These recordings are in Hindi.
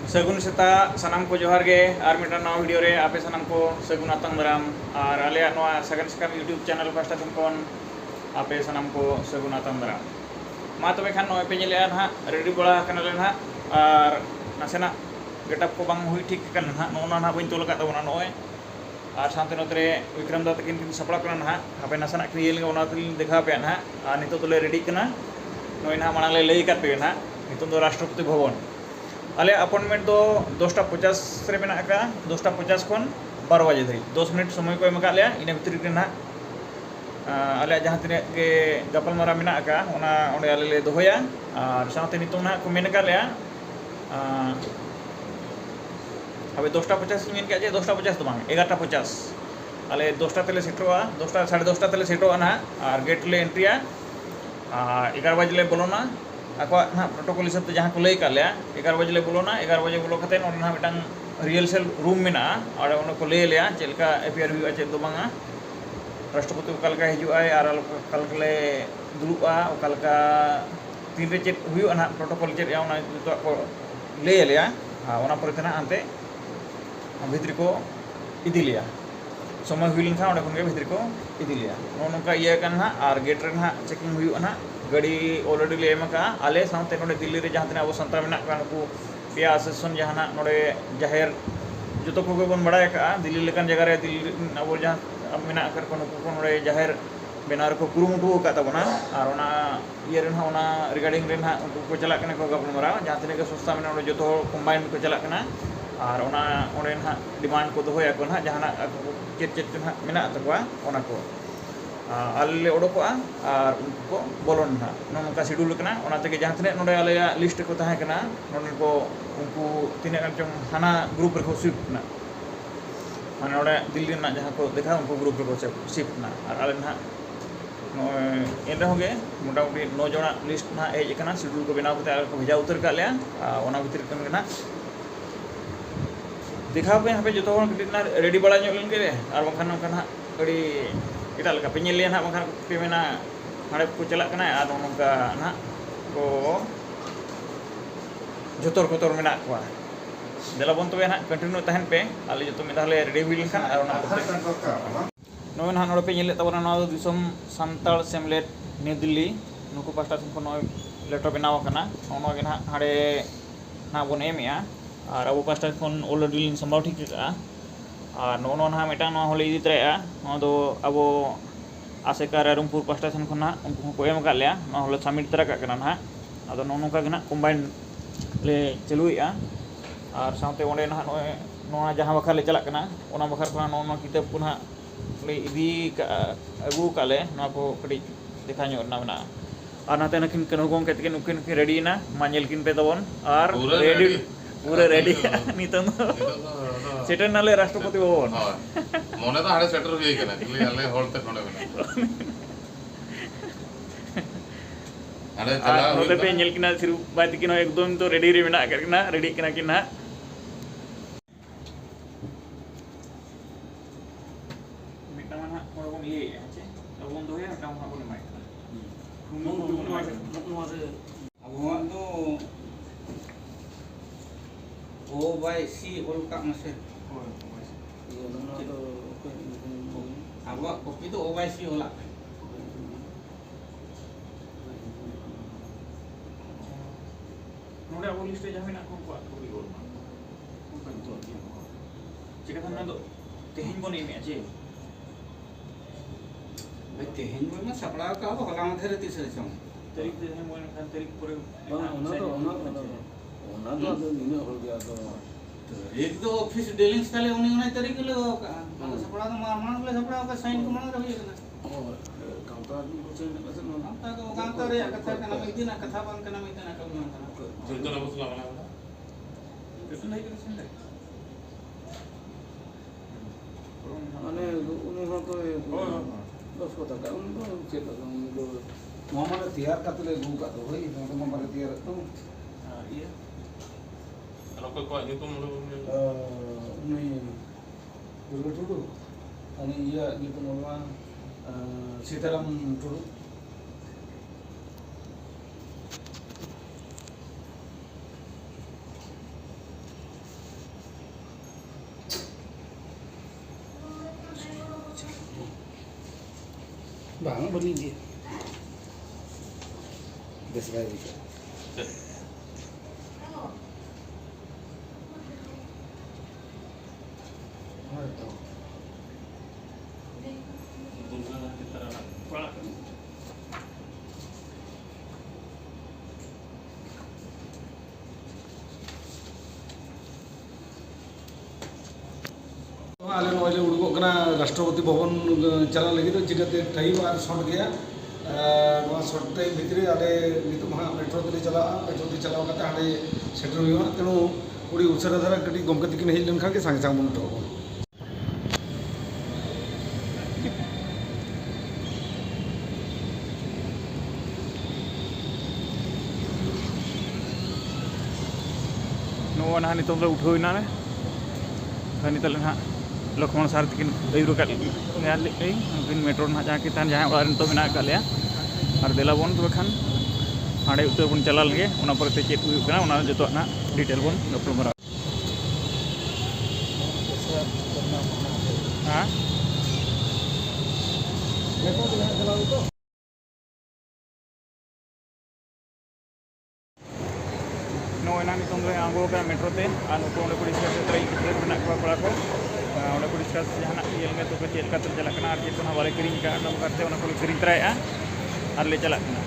सगुन सेता सानाम को जोहार गे और मिटा नवा वीडियो रे आपे सानाम को सगुन आतंग दाराम और आले नवा सगन सकम यूट्यूब चैनल पास्टा थमकोन आपे सानाम को सगुन आतंग दाराम मा तबे खान नय पे नेले ना रेडी बड़ा कनले ना और नासेना गेटअप को बांग हुई ठीक कन ना नोना ना बइन तोल का तबना नय और सानते नतरे विक्रम दा तकिन किन सपड़ा कना ना आपे नासेना क्रियल ओना तिल देखा पे ना और नितो तोले रेडी कना नय ना माना ले लई का पे ना नितो दो राष्ट्रपति भवन आले अपॉइंटमेंट तो 10:50 रे मेना का 10:50 खन 12 बजे धरी 10 मिनट समय को एम का लिया इन भितर रे ना आले जहां तिने के गपल मारा मेना का ओना ओंडे आले ले दोहया और साथे नितो ना को मेन का लिया अबे 10:50 मेन के जे 10:50 तो बांग 11:50 आले 10टा तेले सेटरोआ 10टा 10:30 तेले सेटोआ ना और गेट ले एंट्रीया 11 बजे ले बोलोना आको ना प्रोटोकॉल हिसाब से जहाँ को लई का लिया 11 बजे ले बोलोना 11 बजे बोलो खते ना मिटांग रिहर्सल रूम में ना और उन को ले लिया चलका एपीआर हुआ चेक दो बांगा राष्ट्रपति ओकालका हिजुआ और ओकालका दुरुआ ओकालका तीन रे चेक हुआ ना प्रोटोकॉल चेक या उना को ले लिया ओना पर तना आनते भित्री को इदी लिया समय हुई लेन था खन भित्री को इदी लिया नोनका इया कन ना और गेट रे ना चेकिंग हुआ ना गाड़ी ऑलरेडी ले एमका आले सामते नोडे दिल्ली रे जहां तना अब संतार मेना का नुकु पिया असेसन जहां नोडे जाहिर जतो को बन बड़ा का दिल्ली लेकन जगह रे दिल्ली अब जहां अब मेना कर को नुकु नोडे जाहिर बेनार को कुरुमुटु का तबना और ओना ये रे ओना रिगार्डिंग रे ना उनको को चला कने को गपन मरा जहां तना के सस्ता में नोडे जतो कंबाइन को चला कना और ओना ओने ना डिमांड को दोया को ना जहां चेक चेक ना मेना तकवा ओना को आले ओडोकोआ और उनको बोलोन ना नोनका शेड्यूल कना ओना तके जहां तने नोडे आले लिस्ट को ताहे कना नोन को उनको तिने गन चों हाना ग्रुप रे को शिफ्ट ना माने नोडे दिल्ली ना जहां को देखा उनको ग्रुप रे को शिफ्ट ना और आले ना इन होगे मोटामुटी 9 जना लिस्ट ना हेज कना शेड्यूल को बनाव कते को भेजा उतर का ले ओना भीतर कन ना देखा पे यहाँ पे जो ना रेडी बड़ा लेन के और बखान नोका ना गड़ी इटा लगा पे लिया ना बखान पे मेना हाड़े को चला कना और नोका ना को जोतर कोतर मेना को देला बन तबे ना कंटिन्यू तहन पे आले जो में ताले रेडी हुई लेन और नोय ना नोडे पे नेले तबना ना दिसम संताल सेमलेट न्यू दिल्ली नुको पास्टा को नोय लेटर बनाव कना ओनो गे ना हाड़े ना बन एमिया और अब पास्टा खन ऑलरेडी लिन संभाव ठीक का और नो ना मिटांग ना होले इदी तरेया दो अब आसेका रायरंगपुर पास्टा सन खना उनको को एम का लिया ना होले सबमिट तरा का कना ना आदो नो का ना कंबाइन ले चलुइया और साथे ओंडे ना नोना जहां बखा ले चला कना ओना बखर खना नो किताब को ना ले इदी का अगु काले ना को कडी देखा नो ना ना और नाते नकिन कनगों के तकिन उकिन के रेडी ना मानेल किन पे तबन और रेडी पूरे रेडी नितो सेटर नाले राष्ट्रपति भवन मोने तो हाड़े सेटर हुई कना क्लियर आले होलते कोने बना हाड़े चला नोते पे नेल किना सिरु बात किनो एकदम तो रेडी रे मेना करना रेडी किना किना मिटा माना कोन ये আছে লবণ দই আর কাম হবে মাই Abang tu OYC olkak masih. Abang kopi tu OYC olak. नोडे अब लिस्ट जहां मेना को कोई गोल मा उनका तो चिका थाना तो तेहिन बने में আছে Tehin memang sapra ka apa holang dheरे तीसरे चम. तारीख दे हम वन खान तारीख पूरे ओना तो निने हो गया तो एक तो ऑफिस डीलिंग्स ताले उनी उनी तारीख ले sapra तो मारमान ले sapra का साइन को मार रही है और काउंटर को चेंज कैसे ना काउंटर को काउंटर रे कथा kana midina कथा बन kana midina का बन kana जोतो ना बसला वाला itu naik ke sini माने उन्हें हो तो दस को तक उनको चेक उनको मोहम्मद तैयार का तो ले गु का तो भाई तो मोहम्मद तैयार तो iya kalau kok itu mulu उन्हें dulu dulu अनि iya gitu nama Sitaram dulu bang bani dia. Desai dia. आले नोले उड़गो कना राष्ट्रपति भवन चला लगी तो चिकाते टाइम और शॉर्ट गया शॉर्ट टाइम भितरे आले नितुम हाँ मेट्रो ते चला कते हाडे सेटर हुआ तेणु उड़ी उछरा धारा कटी गमके तिकिन हेज लेन खान के सांगे सांग मन तो नो ना नितों ले उठोइना ने हनी तले ना लक्ष्मण सार तकिन अयुर का उनकिन मेट्रो ना जहाँ की जहाँ और तो मेना कालिया और देला बन तो खान हाड़े उत्तर बन चला लगे उना पर ते चेक हुई करना उना जो ना डिटेल बन गप्पल मरा हाँ नो ना नितों ले आंगो का मेट्रो ते आन को उन्हें पुलिस का क्षेत्र एक बना पड़ा को उन्हें पुलिस का जहाँ ये में तो चेक का तो चला करना आर्टिस्ट ना वाले करीन का नम करते उन्हें पुलिस करीन तराया और ले चला करना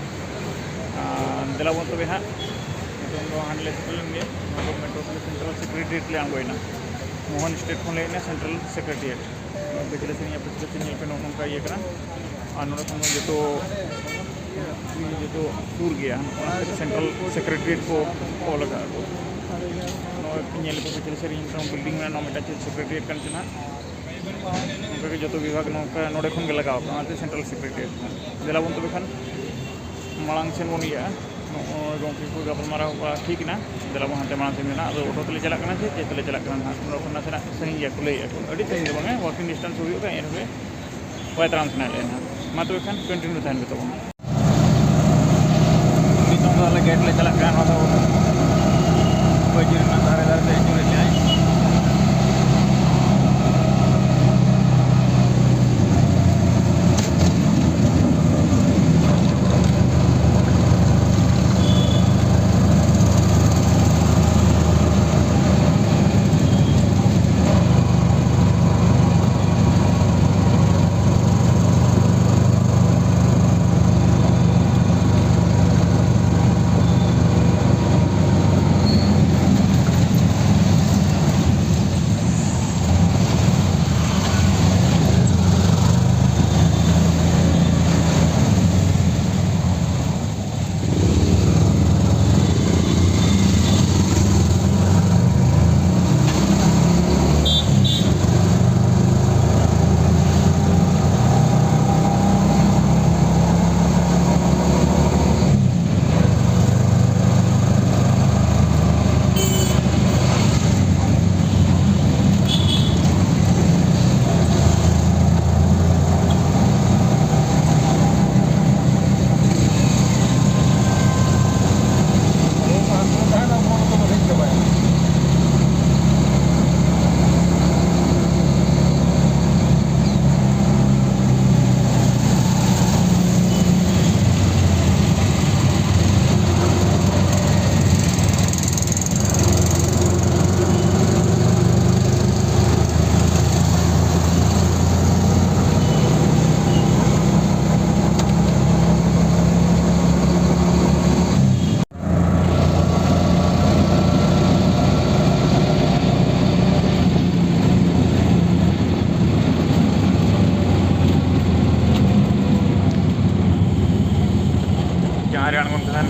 दिला बन तो बेहा नितों हांडले सेटलने मेट्रो के सेंट्रल सेक्रेटरीट ले आंगोइना मोहन स्टेट को लेना सेंट्रल सेक्रेटरीट पिछले से पे नौका ये करना और नोड़े जो तो सूर गया सेंट्रल सेक्रेटरीट को लगा पिछले से बिल्डिंग में नौ मिटा सेक्रेटरीट कर उनका जो विभाग नौका नोड़े खन के लगा सेंट्रल सेक्रेटरीट दिला बन तो खान मांग सेन बन गया गंके को गपलमाराव ठीक ना दिला बन हाते मांग सेन ऑटो तेले चला चे तेले चला नासे सही गया को लैया अभी सही दो बांगे वॉकिंग डिस्टेंस हुआ एनवे वाय तराम सेना लेना मा तो खान कंटिन्यू तहन तो नितों वाला गेट ले चला धारे धारे से जुड़े जाए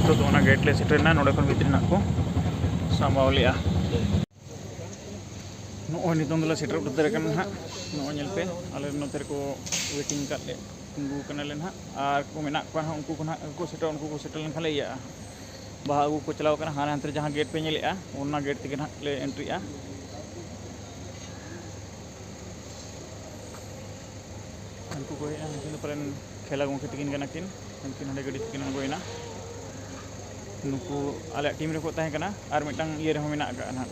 तो गेट ले सेटरना नोड़े खन भितरी को सामाव लिया नो नितों दला सेटर उतर कन हा नो नेल पे आले नोते को वेटिंग का ले तिंगु कना ले हा आर को मेना को हा उनको को सेटर लन खाले या बाहु को चलाव कना हाने अंतर जहां गेट पे नेलेआ ओना गेट तिके ना ले एंट्रीआ उनको को या परेन खेला गो तिकिन कना किन उनकिन हडे गडी तिकिन गोइना नुकु आले टीम रेको ताहे कना आर मिटंग ये रहो मेना का ना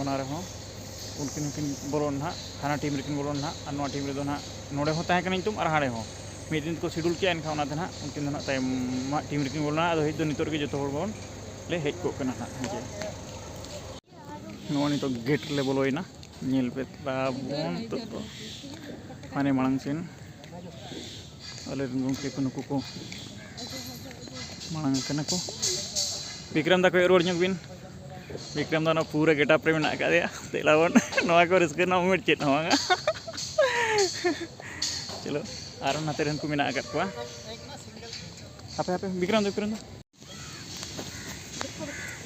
ओना रहो उनकिन बोलोन ना हाना टीम रेकिन बोलोन ना और नो टीम रे दो ना नोडे हो ताहे कना तुम और हाड़े हो ᱢᱤᱫ ᱫᱤᱱ ᱠᱚ ᱥᱤᱰᱩᱞ ᱠᱮᱜᱼᱟ ᱮᱱᱠᱷᱟᱱ ᱚᱱᱟᱛᱮ ᱱᱟᱦᱟᱜ ᱩᱱᱠᱤᱱ ᱫᱚ ᱱᱟᱦᱟᱜ ᱛᱟᱭᱚᱢ ᱴᱤᱢ ᱨᱮᱠᱤᱱ ᱵᱚᱞᱚᱱᱟ ᱟᱫᱚ ᱦᱮᱡ ᱫᱚ ᱱᱤᱛᱚᱜ ᱨᱮᱜᱮ ᱡᱚᱛᱚ ᱦᱚᱲ ᱵᱚᱱ ᱞᱮ ᱦᱮᱡ ᱠᱚᱜ ᱠᱟᱱᱟ ᱱᱟᱦᱟᱜ ᱦᱮᱸ ᱪᱮ ᱱᱚᱜᱼᱚᱭ ᱱᱤᱛᱚᱜ ᱜᱮᱴ ᱨᱮᱞᱮ ᱵᱚᱞᱚᱭᱮᱱᱟ ᱧᱮᱞ ᱯᱮ ᱛᱟᱵᱚᱱ ᱱᱤᱛᱚᱜ ᱫᱚ ᱦᱟᱱᱮ ᱢᱟᱲᱟᱝ ᱥᱮᱱ ᱟᱞᱮᱨᱮᱱ ᱜᱚᱢᱠᱮ ᱠᱚ ᱱᱩᱠᱩ ᱠᱚ मांग करना को विक्रम दा कोई रोड बिन विक्रम दा पूरा गेटअप रे मेना का तेलावन नवा को रिस्क ना उमेट चेत हवांगा चलो आर नाते रन को मेना का को apa apa विक्रम दा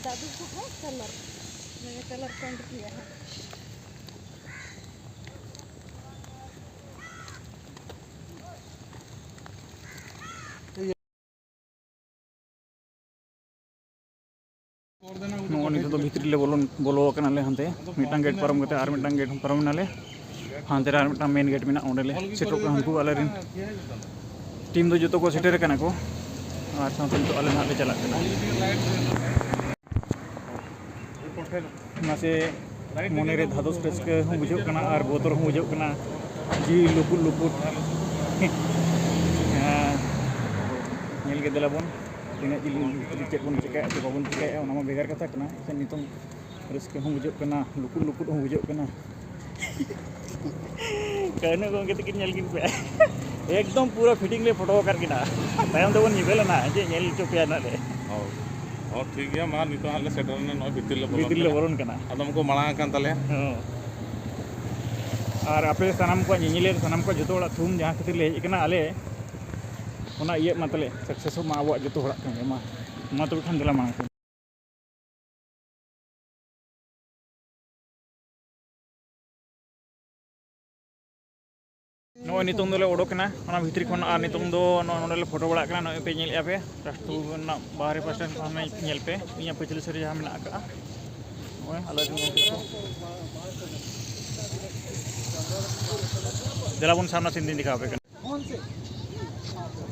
दादू को है कलर मैंने कलर पेंट किया है नोन नितो तो भितरी ले बोलो कनाले हांते मिटांग गेट परम कते आर मिटांग गेट परम नाले हांते आर मिटांग मेन गेट मेना ओंडेले सेटो को हमको आले रिन टीम दो जतो को सेटर कना को आर साथे तो आले नाले चला कना मासे मोने रे धादोस रस्के हूं बुझो कना आर बोतर हूं बुझो कना जी लुपुट लुपुट नेल के देलाबोन तीना जिलिंग चेक बन चिकाय तो बाबन चिकाय ओना मा बेगार कथा कना से नितों रस्के हूं बुझो कना लुपुट लुपुट हूं बुझो कना कहने को के नेल किन पे एकदम पूरा फिटिंग ले फोटो कर किना तायम तो बन निबेलना जे नेल चोपिया ना ले और ठीक है मा नितो हाले सेटर ने नो भितिर ले बोलन कना आदम को मांग कान तले और आपे सनम को निनिले सनम को जतो ओड़ा थुम जहां खातिर ले कना आले ओना ये मतले सक्सेस मा आबो जतो ओड़ा कन मा तो खान दिला मांग नो नितों दोले ओडोकना ओना भितरी खन आ नितों दो नोडले फोटो बड़ा कना नो पे नेल पे राष्ट्र ना बाहर पास सामने नेल पे इया पछले सरी जहां मेना का ओए अलग देलाबन सामना सिन दिन दिखा पे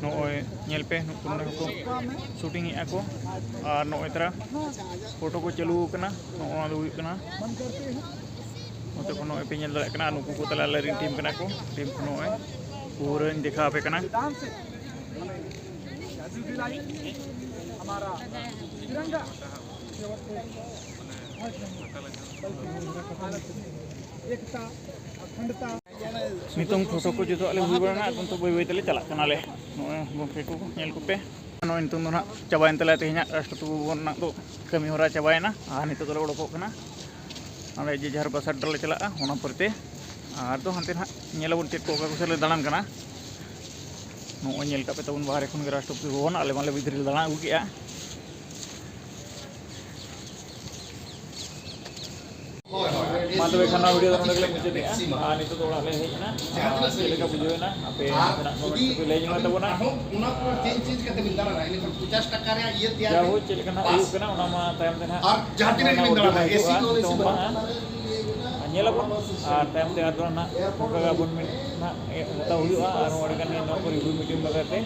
नो ओए नेल पे नुकुन को शूटिंग ए को और नो इतरा फोटो को चालू कना नो ओना दो कना ओते कोनो पे नेल दले कना नुकु को तला लरिन टीम कना को टीम कोनो ए पूरा दिखा पे कना हमारा तिरंगा एकता अखंडता नितों फोटो को जतो आले हुई बरना अपन तो बई तले चला कनाले नोए गोके को नेल को पे नो नितों ना चाबायन तले तेहना राष्ट्रपति भवन ना तो कमी होरा चाबायना आ नितो तले ओडको कना आले जे जहर बसार डले चला ओना परते आर तो हांते ना नेलबन चेक को कुसले दालान कना नो नेल का पे तबन बाहर एखन राष्ट्रपति भवन आले माले भितरी दालान आगु केया मातो खाना वीडियो तो नडले मुझे दे आ नितो तो ओड़ाले हेजना लेका बुझोना आपे ना कमेंट पे ले जमा तबना उना को चेंज करते बिंदारा ना इन 50 टका रे ये तैयार क्या हो चलकना आयु कना ओना मा टाइम देना और जहां दिन बिंदारा एसी को AC nyelapun time te adon na kaga bun min na ta huyu aro oregan ni no kori hui meeting bagate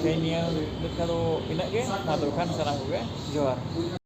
kayaknya dekaro inak ke matur kan sarang gue johar